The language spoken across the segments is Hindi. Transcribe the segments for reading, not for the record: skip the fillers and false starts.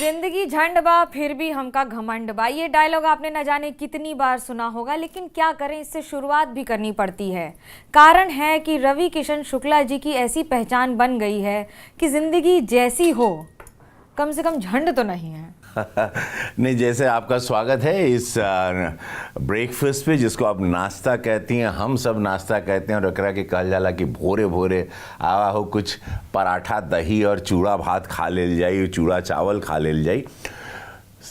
जिंदगी झंड बा फिर भी हमका घमंड बा, ये डायलॉग आपने न जाने कितनी बार सुना होगा, लेकिन क्या करें, इससे शुरुआत भी करनी पड़ती है। कारण है कि रवि किशन शुक्ला जी की ऐसी पहचान बन गई है कि जिंदगी जैसी हो, कम से कम झंड तो नहीं है। नहीं, जैसे आपका स्वागत है इस ब्रेकफास्ट पे, जिसको आप नाश्ता कहती हैं, हम सब नाश्ता कहते हैं, और एकरा के कहल जाला कि भोरे भोरे आवा हो कुछ पराठा दही और चूड़ा भात खा लेल जाई, चूड़ा चावल खा लेल जाई।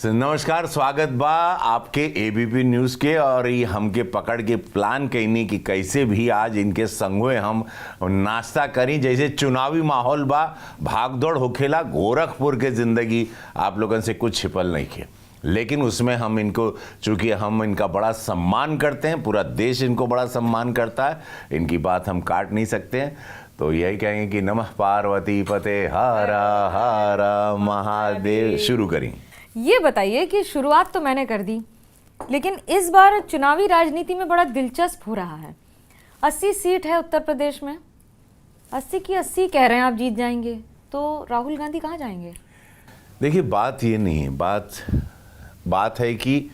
नमस्कार, स्वागत बा आपके एबीपी न्यूज़ के। और ये हमके पकड़ के प्लान कैनी कि कैसे भी आज इनके संगवे हम नाश्ता करी। जैसे चुनावी माहौल बा, भागदौड़ होखेला, गोरखपुर के ज़िंदगी आप लोगों से कुछ छिपल नहीं के, लेकिन उसमें हम इनको, चूँकि हम इनका बड़ा सम्मान करते हैं, पूरा देश इनको बड़ा सम्मान करता है, इनकी बात हम काट नहीं सकते हैं। तो यही कहेंगे कि नमः पार्वती पते हरा हरा महादेव। शुरू करें। ये बताइए कि शुरुआत तो मैंने कर दी, लेकिन इस बार चुनावी राजनीति में बड़ा दिलचस्प हो रहा है। 80 सीट है उत्तर प्रदेश में, 80 की 80 कह रहे हैं आप जीत जाएंगे, तो राहुल गांधी कहाँ जाएंगे? देखिए, बात ये नहीं है, बात है कि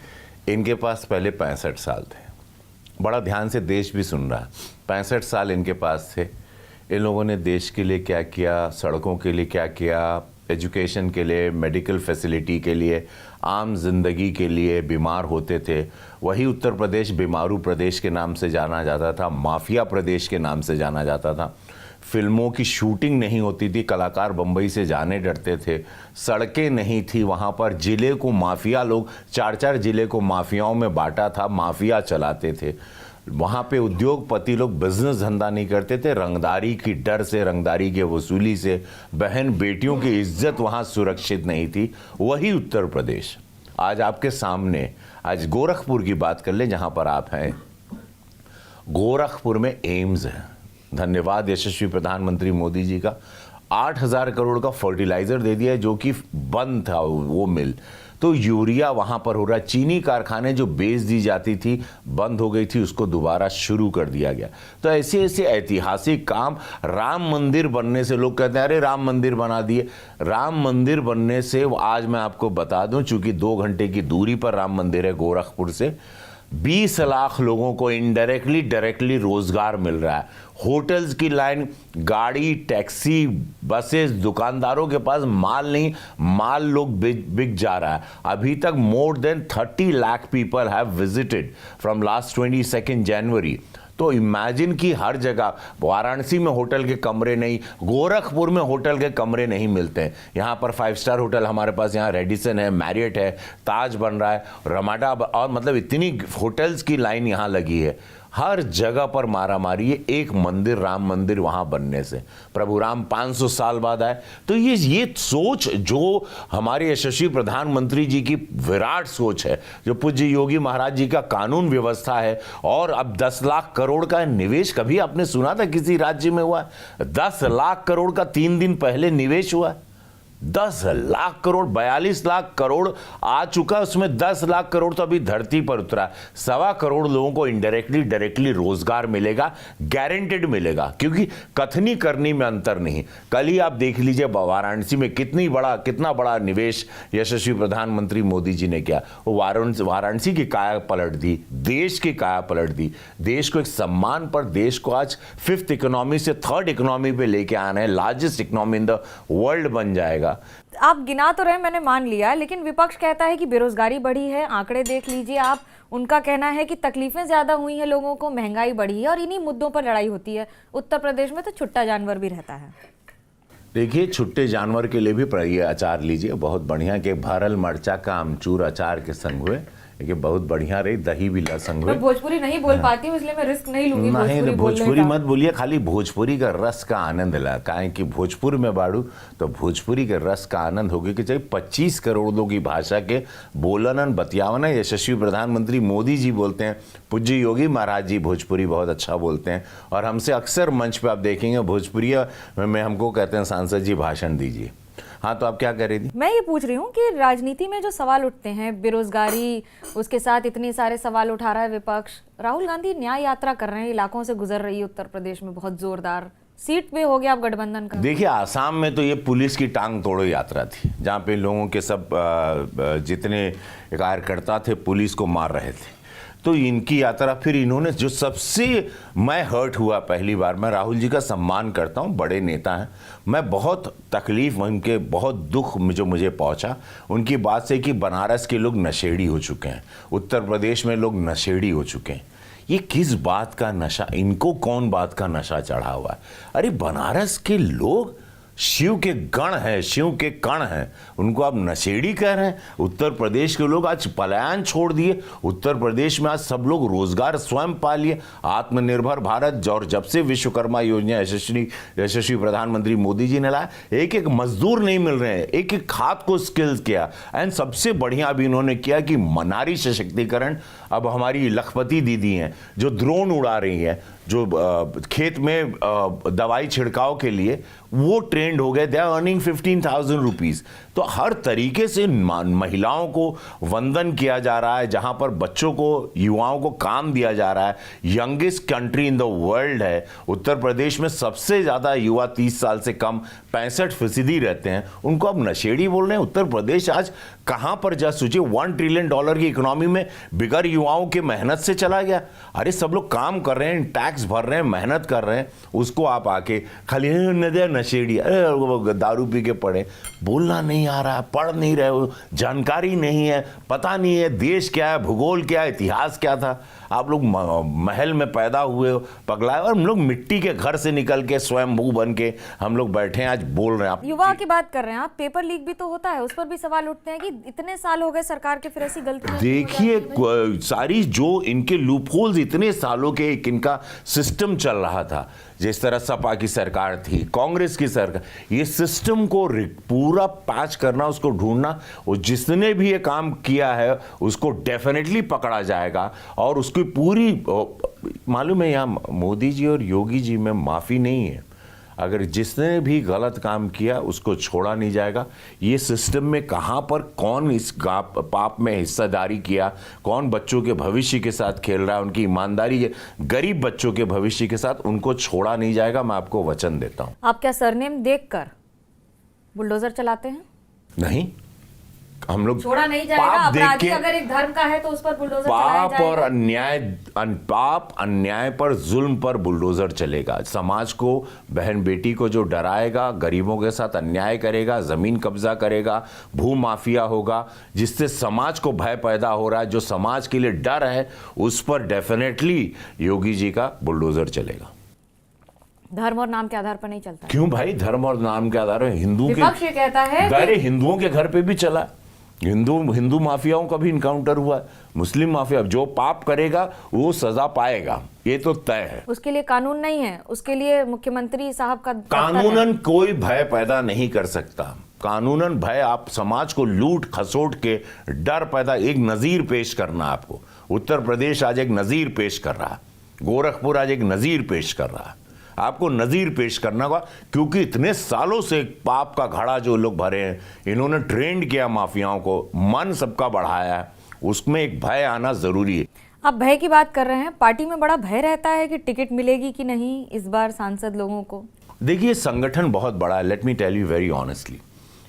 इनके पास पहले 65 साल थे। बड़ा ध्यान से देश भी सुन रहा है। 65 साल इनके पास थे। इन लोगों ने देश के लिए क्या किया, सड़कों के लिए क्या किया, एजुकेशन के लिए, मेडिकल फैसिलिटी के लिए, आम जिंदगी के लिए। बीमार होते थे, वही उत्तर प्रदेश बीमारू प्रदेश के नाम से जाना जाता था, माफिया प्रदेश के नाम से जाना जाता था। फिल्मों की शूटिंग नहीं होती थी, कलाकार बम्बई से जाने डरते थे, सड़कें नहीं थी वहाँ पर, जिले को माफिया लोग 4-4 जिले को माफियाओं में बांटा था, माफिया चलाते थे। वहाँ पे उद्योगपति लोग बिजनेस धंधा नहीं करते थे, रंगदारी की डर से, रंगदारी के वसूली से बहन बेटियों की इज्जत वहाँ सुरक्षित नहीं थी। वही उत्तर प्रदेश आज आपके सामने। आज गोरखपुर की बात कर ले, जहाँ पर आप हैं। गोरखपुर में एम्स है। धन्यवाद यशस्वी प्रधानमंत्री मोदी जी का। 8,000 करोड़ का फर्टिलाइजर दे दिया है, जो कि बंद था वो मिल। तो यूरिया वहां पर हो रहा है। चीनी कारखाने जो बेच दी जाती थी, बंद हो गई थी, उसको दोबारा शुरू कर दिया गया। तो ऐसे ऐसे ऐतिहासिक काम। राम मंदिर बनने से लोग कहते हैं अरे राम मंदिर बना दिए। राम मंदिर बनने से आज मैं आपको बता दूं, चूंकि 2 घंटे की दूरी पर राम मंदिर है गोरखपुर से, 20 लाख लोगों को इनडायरेक्टली डायरेक्टली रोजगार मिल रहा है। होटल्स की लाइन, गाड़ी, टैक्सी, बसेस, दुकानदारों के पास माल नहीं, माल लोग बिक जा रहा है। अभी तक more than 30 lakh people have visited from last 22 जनवरी। तो इमेजिन कि हर जगह, वाराणसी में होटल के कमरे नहीं, गोरखपुर में होटल के कमरे नहीं मिलते हैं। यहाँ पर 5 स्टार होटल हमारे पास, यहाँ रेडिसन है, मैरियट है, ताज बन रहा है, रमाडा, और मतलब इतनी होटल्स की लाइन यहाँ लगी है। हर जगह पर मारामारी है, एक मंदिर, राम मंदिर वहाँ बनने से। प्रभु राम 500 साल बाद आए। तो ये सोच जो हमारे यशस्वी प्रधानमंत्री जी की विराट सोच है, जो पूज्य योगी महाराज जी का कानून व्यवस्था है, और अब 10 लाख करोड़ का निवेश कभी आपने सुना था किसी राज्य में हुआ है? 10 लाख करोड़ का 3 दिन पहले निवेश हुआ है। 10 लाख करोड़, 42 लाख करोड़ आ चुका, उसमें 10 लाख करोड़ तो अभी धरती पर उतरा। 1.25 करोड़ लोगों को इनडायरेक्टली डायरेक्टली रोजगार मिलेगा, गारंटेड मिलेगा, क्योंकि कथनी करनी में अंतर नहीं। कल ही आप देख लीजिए वाराणसी में कितना बड़ा निवेश यशस्वी प्रधानमंत्री मोदी जी ने किया। वो वाराणसी की काया पलट दी, देश की काया पलट दी, देश को एक सम्मान पर, देश को आज 5th इकोनॉमी से 3rd इकोनॉमी पे लेके आना है, largest economy in the world बन जाएगा। आप गिना तो रहे, मैंने मान लिया, लेकिन विपक्ष कहता है कि बेरोजगारी बढ़ी है। आंकड़े देख लीजिए आप। उनका कहना है कि तकलीफें ज्यादा हुई हैं लोगों को, महंगाई बढ़ी है, और इन्हीं मुद्दों पर लड़ाई होती है। उत्तर प्रदेश में तो छुट्टा जानवर भी रहता है। देखिए, छुट्टे जानवर के लिए भी ये अचार लीजिए, बहुत बढ़िया, कि भरल मरचा का अमचूर अचार के संग हुए, ये बहुत बढ़िया रही। दही भी लसंग हुए। मैं भोजपुरी नहीं बोल पाती हूँ, इसलिए मैं रिस्क नहीं लूंगी। नहीं, भोजपुरी मत बोलिए, खाली भोजपुरी का रस का आनंद ला। काहे कि भोजपुर में बाड़ू तो भोजपुरी के रस का आनंद होगी कि चाहे 25 करोड़ लोग की भाषा के बोलनन बतियावन। यशस्वी प्रधानमंत्री मोदी जी बोलते हैं, पूज्य योगी महाराज जी भोजपुरी बहुत अच्छा बोलते हैं, और हमसे अक्सर मंच पे आप देखेंगे भोजपुरी में हमको कहते हैं सांसद जी भाषण दीजिए। हाँ, तो आप क्या कह रही थी? मैं ये पूछ रही हूँ कि राजनीति में जो सवाल उठते हैं, बेरोजगारी, उसके साथ इतने सारे सवाल उठा रहा है विपक्ष। राहुल गांधी न्याय यात्रा कर रहे हैं, इलाकों से गुजर रही है उत्तर प्रदेश में बहुत जोरदार, सीट पे हो गया अब गठबंधन का। देखिए, आसाम में तो ये पुलिस की टांग तोड़ो यात्रा थी, जहाँ पे लोगों के सब जितने कार्यकर्ता थे पुलिस को मार रहे थे। तो इनकी यात्रा, फिर इन्होंने जो सबसे मैं हर्ट हुआ पहली बार, मैं राहुल जी का सम्मान करता हूँ, बड़े नेता हैं, मैं बहुत तकलीफ, उनके बहुत दुख जो मुझे पहुँचा उनकी बात से कि बनारस के लोग नशेड़ी हो चुके हैं, उत्तर प्रदेश में लोग नशेड़ी हो चुके हैं। ये किस बात का नशा, इनको कौन बात का नशा चढ़ा हुआ है? अरे बनारस के लोग शिव के गण हैं, शिव के कण हैं, उनको आप नशेड़ी कह रहे हैं? उत्तर प्रदेश के लोग आज पलायन छोड़ दिए, उत्तर प्रदेश में आज सब लोग रोजगार स्वयं पा लिए, आत्मनिर्भर भारत, और जब से विश्वकर्मा योजना यशस्वी प्रधानमंत्री मोदी जी ने लाया, एक एक मजदूर नहीं मिल रहे हैं, एक एक हाथ को स्किल्स किया। एंड सबसे बढ़िया अभी इन्होंने किया कि नारी सशक्तिकरण। अब हमारी लखपति दीदी हैं जो ड्रोन उड़ा रही हैं, जो खेत में दवाई छिड़काव के लिए वो ट्रेंड हो गए, दे आर अर्निंग 15,000 रुपीज। तो हर तरीके से महिलाओं को वंदन किया जा रहा है, जहां पर बच्चों को, युवाओं को काम दिया जा रहा है। Youngest country in the world है उत्तर प्रदेश में, सबसे ज्यादा युवा 30 साल से कम 65% रहते हैं, उनको अब नशेड़ी बोल रहे हैं। उत्तर प्रदेश आज कहां पर जा, सोचिए, $1 ट्रिलियन की इकोनॉमी में बिगर युवाओं के मेहनत से चला गया। अरे सब लोग काम कर रहे हैं, टैक्स भर रहे हैं, मेहनत कर रहे हैं, उसको आप आके खाली नशेड़ी, अरे दारू पी के पड़े, बोलना नहीं आ रहा है, पढ़ नहीं रहे हो, जानकारी नहीं है, पता नहीं है देश क्या है, भूगोल क्या है, इतिहास क्या था। आप लोग महल में पैदा हुए हो, पगलाए, और हम लोग मिट्टी के घर से निकल के स्वयंभू बन के हम लोग बैठे हैं, आज बोल रहे हैं। आप युवा की बात कर रहे हैं आप, पेपर लीक भी तो होता है, उस पर भी सवाल उठते हैं कि इतने साल हो गए सरकार के, फिर ऐसी गलतियां। देखिए, सारी जो इनके लूपहोल्स, इतने सालों के एक इनका सिस्टम चल रहा था, जिस तरह सपा की सरकार थी, कांग्रेस की सरकार, ये सिस्टम को पूरा पैच करना, उसको ढूंढना, और जिसने भी ये काम किया है उसको डेफिनेटली पकड़ा जाएगा। और उसकी पूरी, मालूम है, यहाँ मोदी जी और योगी जी में माफी नहीं है, अगर जिसने भी गलत काम किया उसको छोड़ा नहीं जाएगा। ये सिस्टम में कहां पर कौन इस पाप में हिस्सेदारी किया, कौन बच्चों के भविष्य के साथ खेल रहा है, उनकी ईमानदारी है, गरीब बच्चों के भविष्य के साथ, उनको छोड़ा नहीं जाएगा, मैं आपको वचन देता हूं। आप क्या सरनेम देखकर बुलडोजर चलाते हैं? नहीं, हम लोग छोड़ा नहीं जाएगा। अपराधी अगर एक धर्म का है तो उस पर बुलडोजर चलाया जाएगा। और अन्याय, पाप अन्याय पर, जुल्म पर बुलडोजर चलेगा। समाज को, बहन बेटी को जो डराएगा, गरीबों के साथ अन्याय करेगा, जमीन कब्जा करेगा, भू माफिया होगा, जिससे समाज को भय पैदा हो रहा है, जो समाज के लिए डर है, उस पर डेफिनेटली योगी जी का बुलडोजर चलेगा। धर्म और नाम के आधार पर नहीं चलता। क्यों भाई, धर्म और नाम के आधार पर हिंदू के, विपक्ष ये कहता है अरे हिंदुओं के घर पे भी चला, हिंदू माफियाओं का भी इनकाउंटर हुआ, मुस्लिम माफिया, जो पाप करेगा वो सजा पाएगा, ये तो तय है। उसके लिए कानून नहीं है, उसके लिए मुख्यमंत्री साहब का कानूनन कोई भय पैदा नहीं कर सकता। कानूनन भय, आप समाज को लूट खसोट के डर पैदा, एक नजीर पेश करना आपको। उत्तर प्रदेश आज एक नजीर पेश कर रहा है, गोरखपुर आज एक नजीर पेश कर रहा है, आपको नजीर पेश करना होगा, क्योंकि इतने सालों से पाप का घड़ा जो लोग भरे हैं, इन्होंने ट्रेंड किया माफियाओं को, मन सबका बढ़ाया है, उसमें एक भय आना जरूरी है। आप भय की बात कर रहे हैं, पार्टी में बड़ा भय रहता है कि टिकट मिलेगी कि नहीं इस बार सांसद लोगों को। देखिए, संगठन बहुत बड़ा है, let me tell you very honestly,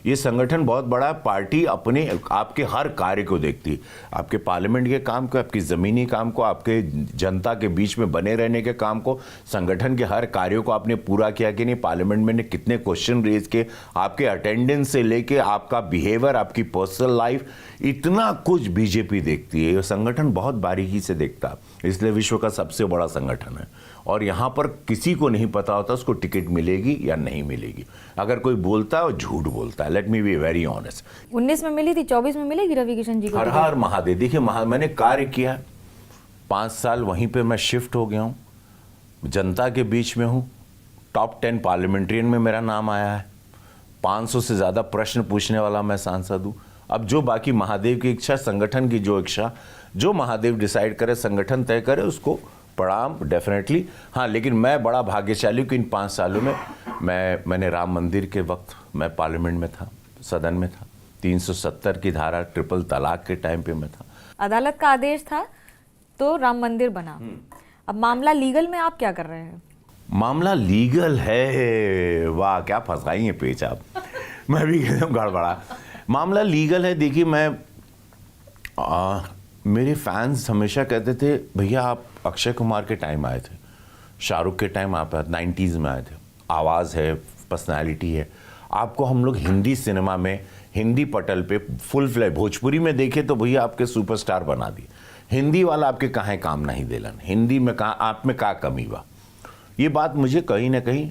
ये संगठन बहुत बड़ा है। पार्टी अपने, आपके हर कार्य को देखती है, आपके पार्लियामेंट के काम को, आपकी ज़मीनी काम को, आपके जनता के बीच में बने रहने के काम को, संगठन के हर कार्यों को आपने पूरा किया कि नहीं, पार्लियामेंट में कितने क्वेश्चन रेज किए, आपके अटेंडेंस से लेके आपका बिहेवियर, आपकी पर्सनल लाइफ, इतना कुछ बीजेपी देखती है। ये संगठन बहुत बारीकी से देखता है, इसलिए विश्व का सबसे बड़ा संगठन है। और यहाँ पर किसी को नहीं पता होता उसको टिकट मिलेगी या नहीं मिलेगी। अगर कोई बोलता है वो झूठ बोलता है, let me be very honest. 19 में मिली थी, 24 में मिलेगी रवि किशन जी को? हर हर महादेव। देखिए, मैंने कार्य किया, 5 साल वहीं पे मैं शिफ्ट हो गया हूँ, जनता के बीच में हूँ, टॉप 10 पार्लियामेंट्रियन में मेरा नाम आया है, 500 से ज़्यादा प्रश्न पूछने वाला मैं सांसद हूँ। अब जो बाकी महादेव की इच्छा, संगठन की जो इच्छा, जो महादेव डिसाइड करे, संगठन तय करे, उसको प्रणाम डेफिनेटली। हाँ, लेकिन मैं बड़ा भाग्यशाली हूँ कि इन 5 सालों में मैंने राम मंदिर के वक्त मैं पार्लियामेंट में था, सदन में था, 370 की धारा, ट्रिपल तलाक के टाइम पे मैं था। अदालत का आदेश था तो राम मंदिर बना। अब मामला लीगल में आप क्या कर रहे हैं? मामला लीगल है, वाह क्या फंस गई है पेच आप। मैं भी एकदम गड़बड़ा। मामला लीगल है। देखिए मेरे फैंस हमेशा कहते थे भैया आप अक्षय कुमार के टाइम आए थे, शाहरुख के टाइम आप 90s में आए थे, आवाज़ है, पर्सनालिटी है, आपको हम लोग हिंदी सिनेमा में हिंदी पटल पे फुल फ्लैश, भोजपुरी में देखे तो भैया आपके सुपरस्टार बना दिए, हिंदी वाला आपके कहाँ काम नहीं दिलन, हिंदी में कहाँ आप में कहाँ कमी बा। ये बात मुझे कहीं ना कहीं,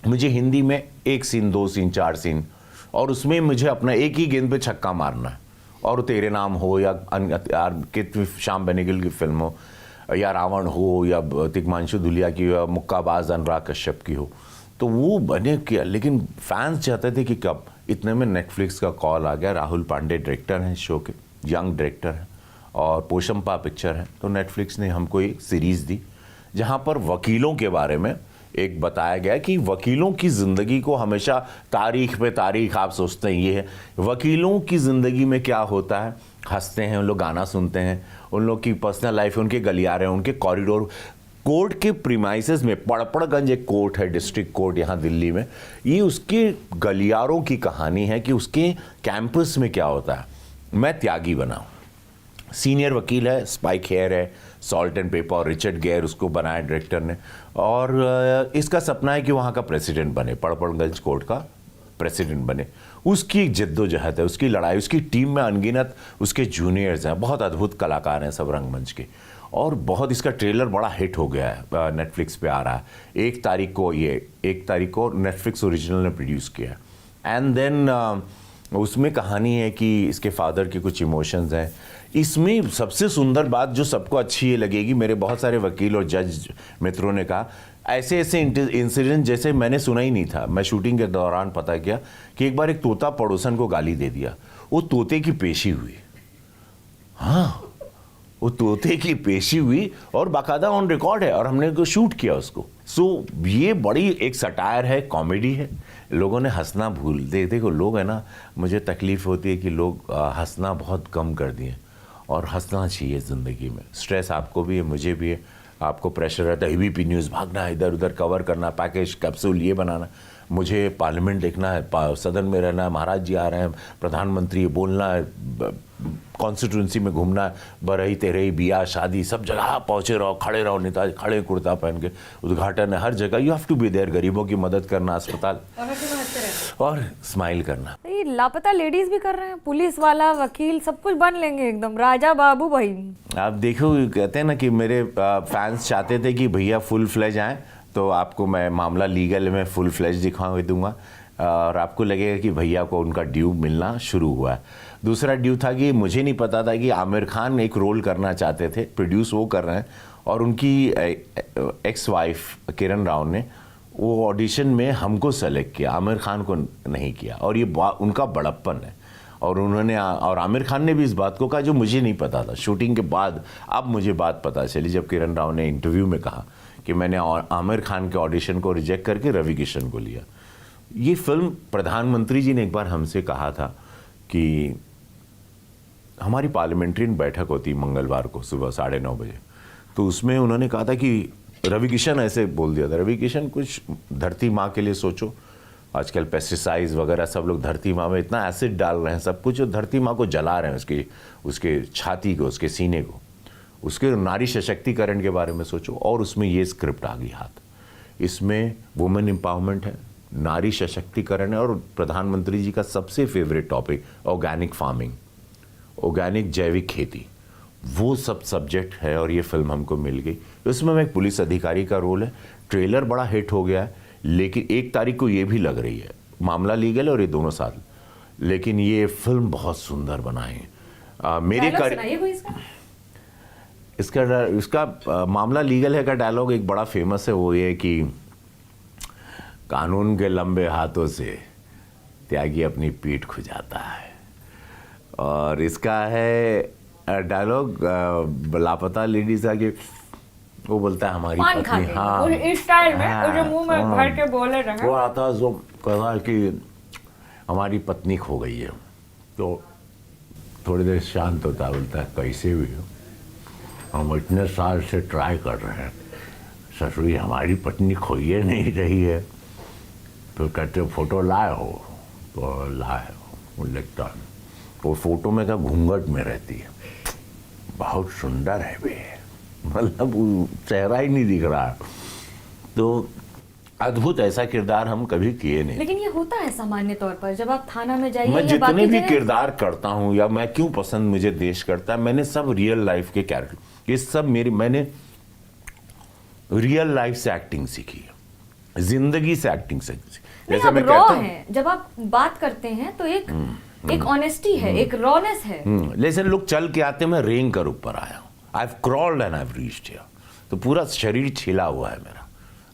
मुझे हिंदी में 1 सीन 2 सीन 4 सीन और उसमें मुझे अपना एक ही गेंद पे छक्का मारना है, और तेरे नाम हो या श्याम बेनेगल की फिल्म हो या रावण हो या तिग्मांशु धुलिया की या मुक्काबाज अनुराग कश्यप की हो, तो वो बने किया। लेकिन फैंस चाहते थे कि कब, इतने में नेटफ्लिक्स का कॉल आ गया। राहुल पांडे डायरेक्टर हैं शो के, यंग डायरेक्टर हैं और पोशंपा पिक्चर है, तो नेटफ्लिक्स ने हमको एक सीरीज़ दी जहाँ पर वकीलों के बारे में एक बताया गया कि वकीलों की ज़िंदगी को हमेशा तारीख पे तारीख आप सोचते हैं ये है, वकीलों की ज़िंदगी में क्या होता है, हंसते हैं उन लोग, गाना सुनते हैं, उन लोग की पर्सनल लाइफ है, उनके गलियारे हैं, उनके कॉरिडोर, कोर्ट के प्रीमाइसेस में, पड़पड़गंज एक कोर्ट है, डिस्ट्रिक्ट कोर्ट यहाँ दिल्ली में, ये उसके गलियारों की कहानी है कि उसके कैंपस में क्या होता है। मैं त्यागी बना, सीनियर वकील है, स्पाइक हेयर है, salt and paper, Richard gear उसको बनाया डायरेक्टर ने, और इसका सपना है कि वहाँ का प्रेसिडेंट बने, पड़पड़गंज कोर्ट का प्रेसिडेंट बने। उसकी एक जद्दोजहद है, उसकी लड़ाई, उसकी टीम में अनगिनत उसके जूनियर्स हैं, बहुत अद्भुत कलाकार हैं सब रंगमंच के, और बहुत इसका ट्रेलर बड़ा हिट हो गया है, नेटफ्लिक्स पे आ रहा है। 1 तारीख को नेटफ्लिक्स ओरिजिनल ने प्रोड्यूस किया, एंड देन उसमें कहानी है कि इसके फादर के कुछ इमोशंस हैं। इसमें सबसे सुंदर बात जो सबको अच्छी ये लगेगी, मेरे बहुत सारे वकील और जज मित्रों ने कहा ऐसे इंसिडेंट जैसे मैंने सुना ही नहीं था। मैं शूटिंग के दौरान पता किया कि एक बार एक तोता पड़ोसन को गाली दे दिया, वो तोते की पेशी हुई, हाँ वो तोते की पेशी हुई और बाकायदा ऑन रिकॉर्ड है, और हमने को शूट किया उसको। सो ये बड़ी एक सटायर है, कॉमेडी है, लोगों ने हंसना भूल देखो लोग है ना, मुझे तकलीफ़ होती है कि लोग हंसना बहुत कम कर दिए, और हंसना चाहिए ज़िंदगी में। स्ट्रेस आपको भी है, मुझे भी है, आपको प्रेशर रहता है, एबीपी न्यूज़ भागना है, इधर उधर कवर करना, पैकेज कैप्सूल ये बनाना, मुझे पार्लियामेंट देखना है, सदन में रहना है, महाराज जी आ रहे हैं, प्रधानमंत्री बोलना है, कॉन्स्टिट्यूंसी में घूमना है, बरही तेरही बियाह शादी सब जगह पहुँचे रहो, खड़े रहो, नेताजी खड़े कुर्ता पहन के, उद्घाटन है हर जगह, you have to be there, गरीबों की मदद करना, अस्पताल और स्माइल करना। ये लापता लेडीज भी कर रहे हैं, पुलिस वाला, वकील, सब कुछ बन लेंगे एकदम राजा बाबू भाई। आप देखो, कहते हैं ना कि मेरे फैंस चाहते थे कि भैया फुल फ्लेज आए, तो आपको मैं मामला लीगल में फुल फ्लेज दिखा दूंगा और आपको लगेगा कि भैया को उनका ड्यू मिलना शुरू हुआ है। दूसरा ड्यू था कि मुझे नहीं पता था कि आमिर खान एक रोल करना चाहते थे, प्रोड्यूस वो कर रहे हैं, और उनकी एक्स वाइफ किरण राव ने वो ऑडिशन में हमको सेलेक्ट किया, आमिर खान को नहीं किया, और ये उनका बड़प्पन है। और उन्होंने और आमिर खान ने भी इस बात को कहा जो मुझे नहीं पता था शूटिंग के बाद, अब मुझे बात पता चली जब किरण राव ने इंटरव्यू में कहा कि मैंने आमिर खान के ऑडिशन को रिजेक्ट करके रवि किशन को लिया। ये फिल्म प्रधानमंत्री जी ने एक बार हमसे कहा था कि हमारी पार्लियामेंट्री बैठक होती मंगलवार को सुबह 9:30 बजे, तो उसमें उन्होंने कहा था कि रवि किशन ऐसे बोल दिया था, रवि किशन कुछ धरती माँ के लिए सोचो, आजकल पेस्टिसाइड्स वगैरह सब लोग धरती माँ में इतना एसिड डाल रहे हैं, सब कुछ धरती माँ को जला रहे हैं, उसके छाती को, उसके सीने को, उसके नारी सशक्तिकरण के बारे में सोचो। और उसमें ये स्क्रिप्ट आ गई हाथ, इसमें वुमेन एम्पावरमेंट है, नारी सशक्तिकरण है, और प्रधानमंत्री जी का सबसे favourite topic organic farming, organic जैविक खेती, वो सब सब्जेक्ट है, और ये फिल्म हमको मिल गई। इसमें मैं एक पुलिस अधिकारी का रोल है। ट्रेलर बड़ा हिट हो गया है, लेकिन 1 तारीख को ये भी लग रही है, मामला लीगल और ये दोनों साथ, लेकिन ये फिल्म बहुत सुंदर बनाई है। मेरे इसका मामला लीगल है का डायलॉग एक बड़ा फेमस है, वो ये कि कानून के लंबे हाथों से त्यागी अपनी पीठ खुजाता है, और इसका है डायलॉग लापता लेडीज का कि वो बोलता है हमारी पत्नी, हाँ इस स्टाइल में, जो मुंह में भर के बोले रहे, वो आता है जो कहता है कि हमारी पत्नी खो गई है, तो थोड़ी देर शांत होता है, बोलता है कैसे भी हो, हम इतने साल से ट्राई कर रहे हैं, ससुर जी हमारी पत्नी खोइए नहीं रही है। तो कहते हो फोटो लाए हो? तो लाए हो, वो लिखता है वो फोटो में क्या घूंघट में रहती है, बहुत सुंदर है वे, मतलब वो चेहरा ही नहीं दिख रहा है। तो अद्भुत ऐसा किरदार हम कभी किए नहीं। लेकिन ये होता है सामान्य तौर पर जब आप थाना में जाइए मैं या जितने बाकी भी जगह- किरदार करता हूँ या मैं क्यों पसंद मुझे देश करता है, मैंने सब रियल लाइफ के कैरेक्टर, ये सब मैंने रियल लाइफ से एक्टिंग सीखी है, जिंदगी से एक्टिंग सीखी। नहीं, जैसे आप मैं रॉ कहता हूँ हैं जब आप बात करते हैं तो एक ऑनेस्टी है, एक रॉनेस है। जैसे लोग चल के आते, मैं रेंग कर ऊपर आया हूँ, I have crawled and I have reached here. तो पूरा शरीर छिला हुआ है मेरा,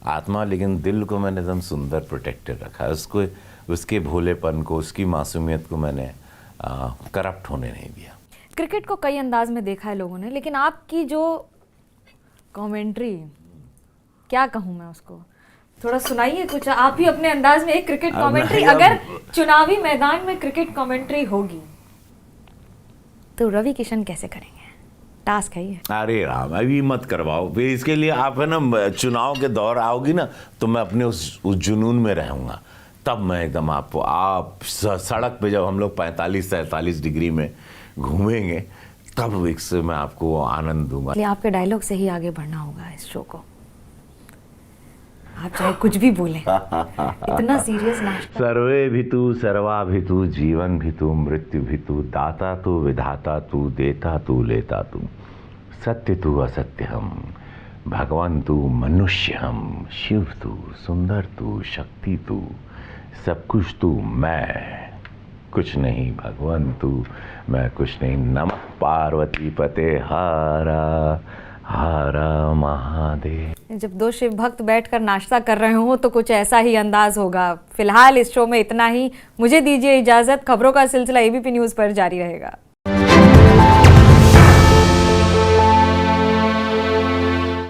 आत्मा, लेकिन दिल को मैंने एकदम सुंदर प्रोटेक्टेड रखा है, उसको, उसके भोलेपन को, उसकी मासूमियत को मैंने करप्ट होने नहीं दिया। क्रिकेट को कई अंदाज में देखा है लोगों ने, लेकिन आपकी जो कमेंट्री, क्या कहूँ मैं उसको, थोड़ा सुनाइए कुछ आप ही अपने अंदाज में एक क्रिकेट अब कमेंट्री। मैं- अगर चुनावी मैदान में क्रिकेट कमेंट्री होगी तो रवि किशन कैसे करेंगे? टास्क है ये। अरे राम, अभी मत करवाओ, फिर इसके लिए आप है ना चुनाव के दौर आओगी ना तो मैं अपने उस जुनून में रहूँगा, तब मैं एकदम आपको, आप सड़क पे जब हम लोग 45-47 डिग्री में घूमेंगे तब इससे मैं आपको आनंद दूंगा। इसलिए आपके डायलॉग से ही आगे बढ़ना होगा इस शो को, आप चाहे कुछ भी बोलें। इतना सीरियस नाश्ता। सर्वे भी तू, सर्वा भी तू, जीवन भी तू, मृत्यु भी तू, दाता तू, विधाता तू, देता तू, लेता तू, सत्य तू, असत्य हम, भगवान तू, मनुष्य हम, शिव तू, सुंदर तू, शक्ति तू, सब कुछ तू, मैं कुछ नहीं, भगवान तू, मैं कुछ नहीं, नमः पार्वती पते हारा हारा महादेव। जब दो शिव भक्त बैठकर नाश्ता कर रहे हो तो कुछ ऐसा ही अंदाज होगा। फिलहाल इस शो में इतना ही, मुझे दीजिए इजाजत। खबरों का सिलसिला एबीपी न्यूज़ पर जारी रहेगा।